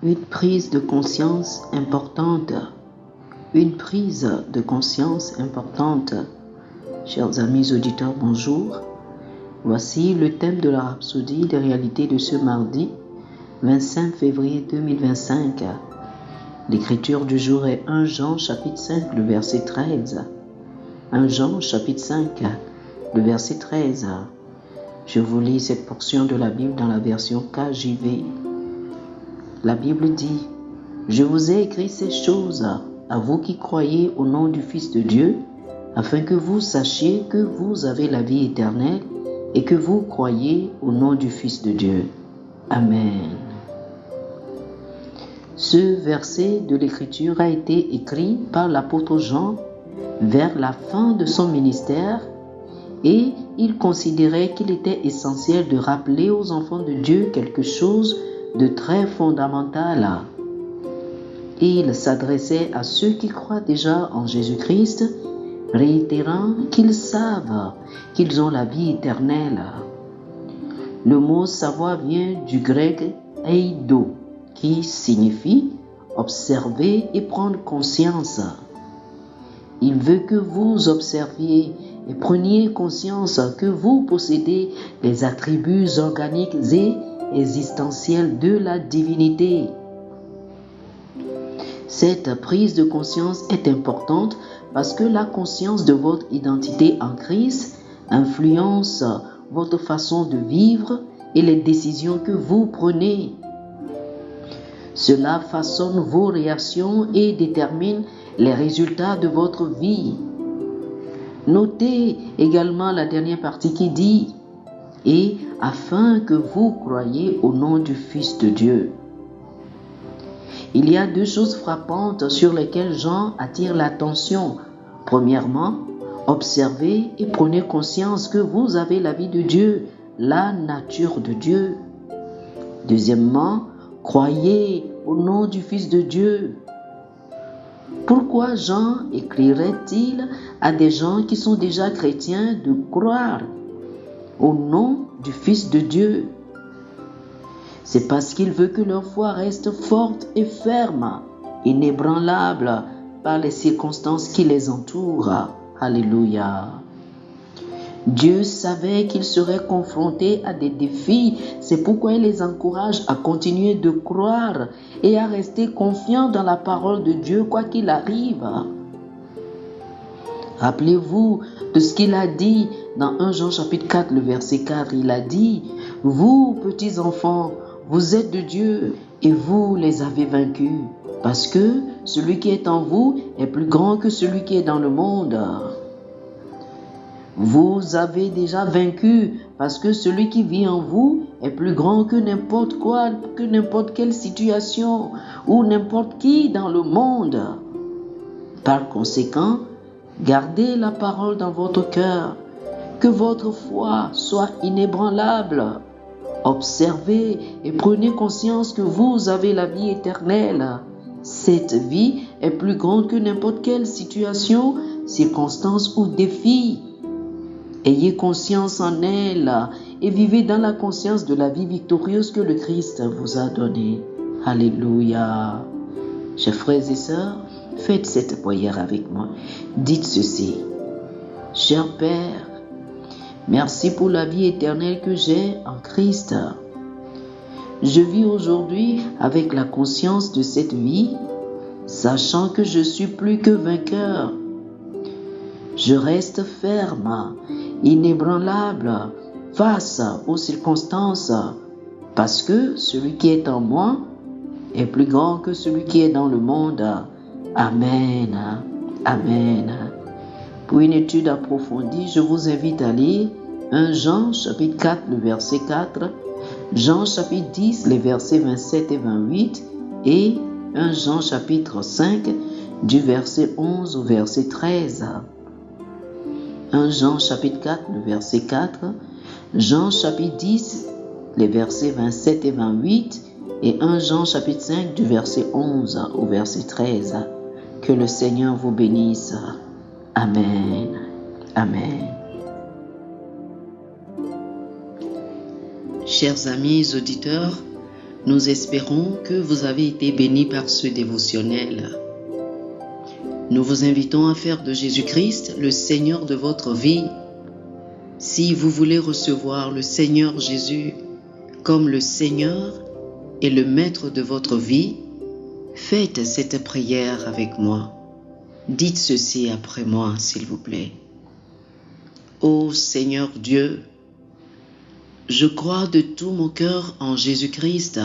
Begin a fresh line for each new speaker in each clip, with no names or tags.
Une prise de conscience importante. Une prise de conscience importante. Chers amis auditeurs, bonjour. Voici le thème de la rhapsodie des réalités de ce mardi 25 février 2025. L'écriture du jour est 1 Jean chapitre 5, le verset 13. 1 Jean chapitre 5, le verset 13. Je vous lis cette portion de la Bible dans la version KJV. La Bible dit: Je vous ai écrit ces choses à vous qui croyez au nom du Fils de Dieu, afin que vous sachiez que vous avez la vie éternelle et que vous croyez au nom du Fils de Dieu. Amen. Ce verset de l'Écriture a été écrit par l'apôtre Jean vers la fin de son ministère et il considérait qu'il était essentiel de rappeler aux enfants de Dieu quelque chose de très fondamental. Il s'adressait à ceux qui croient déjà en Jésus-Christ, réitérant qu'ils savent qu'ils ont la vie éternelle. Le mot savoir vient du grec eido, qui signifie observer et prendre conscience. Il veut que vous observiez et preniez conscience que vous possédez les attributs organiques et existentiels de la divinité. Cette prise de conscience est importante parce que la conscience de votre identité en Christ influence votre façon de vivre et les décisions que vous prenez. Cela façonne vos réactions et détermine les résultats de votre vie. Notez également la dernière partie qui dit « Et afin que vous croyiez au nom du Fils de Dieu ». Il y a deux choses frappantes sur lesquelles Jean attire l'attention. Premièrement, observez et prenez conscience que vous avez la vie de Dieu, la nature de Dieu. Deuxièmement, croyez au nom du Fils de Dieu. Pourquoi Jean écrirait-il à des gens qui sont déjà chrétiens de croire au nom du Fils de Dieu? C'est parce qu'il veut que leur foi reste forte et ferme, inébranlable par les circonstances qui les entourent. Alléluia. Dieu savait qu'ils seraient confrontés à des défis, c'est pourquoi il les encourage à continuer de croire et à rester confiants dans la parole de Dieu quoi qu'il arrive. Rappelez-vous de ce qu'il a dit dans 1 Jean chapitre 4, le verset 4, il a dit « Vous, petits enfants, vous êtes de Dieu et vous les avez vaincus, parce que celui qui est en vous est plus grand que celui qui est dans le monde. » Vous avez déjà vaincu parce que celui qui vit en vous est plus grand que n'importe quoi, que n'importe quelle situation ou n'importe qui dans le monde. Par conséquent, gardez la parole dans votre cœur, que votre foi soit inébranlable. Observez et prenez conscience que vous avez la vie éternelle. Cette vie est plus grande que n'importe quelle situation, circonstance ou défi. Ayez conscience en elle et vivez dans la conscience de la vie victorieuse que le Christ vous a donnée. Alléluia. Chers frères et sœurs, faites cette prière avec moi. Dites ceci. Cher Père, merci pour la vie éternelle que j'ai en Christ. Je vis aujourd'hui avec la conscience de cette vie, sachant que je suis plus que vainqueur. Je reste ferme, inébranlable face aux circonstances, parce que celui qui est en moi est plus grand que celui qui est dans le monde. Amen. Amen. Pour une étude approfondie, je vous invite à lire 1 Jean chapitre 4, le verset 4, Jean chapitre 10, les versets 27 et 28 et 1 Jean chapitre 5, du verset 11 au verset 13. 1 Jean chapitre 4, le verset 4, Jean chapitre 10, les versets 27 et 28 et 1 Jean chapitre 5 du verset 11 au verset 13. Que le Seigneur vous bénisse. Amen. Amen. Chers amis auditeurs, Nous espérons que vous avez été bénis par ce dévotionnel. Nous vous invitons à faire de Jésus-Christ le Seigneur de votre vie. Si vous voulez recevoir le Seigneur Jésus comme le Seigneur et le Maître de votre vie, faites cette prière avec moi. Dites ceci après moi, s'il vous plaît. Ô Seigneur Dieu, je crois de tout mon cœur en Jésus-Christ,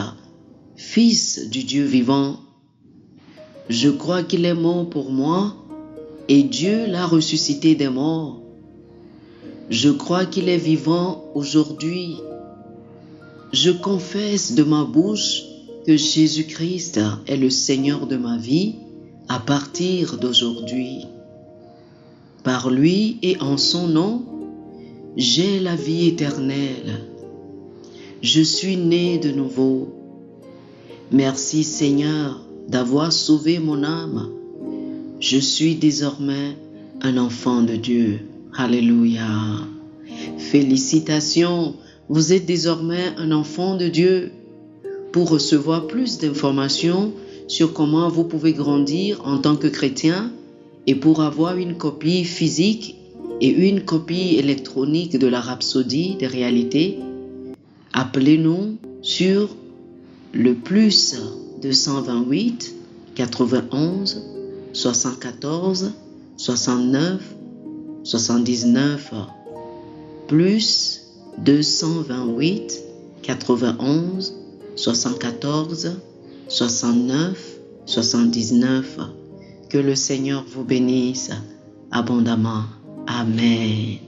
Fils du Dieu vivant. Je crois qu'il est mort pour moi et Dieu l'a ressuscité des morts. Je crois qu'il est vivant aujourd'hui. Je confesse de ma bouche que Jésus-Christ est le Seigneur de ma vie à partir d'aujourd'hui. Par lui et en son nom, j'ai la vie éternelle. Je suis né de nouveau. Merci Seigneur d'avoir sauvé mon âme. Je suis désormais un enfant de Dieu. Alléluia. Félicitations, vous êtes désormais un enfant de Dieu. Pour recevoir plus d'informations sur comment vous pouvez grandir en tant que chrétien et pour avoir une copie physique et une copie électronique de la Rhapsodie des réalités, appelez-nous sur le plus 228 91 74 69 79 plus 228 91 74 69 79. Que le Seigneur vous bénisse abondamment. Amen.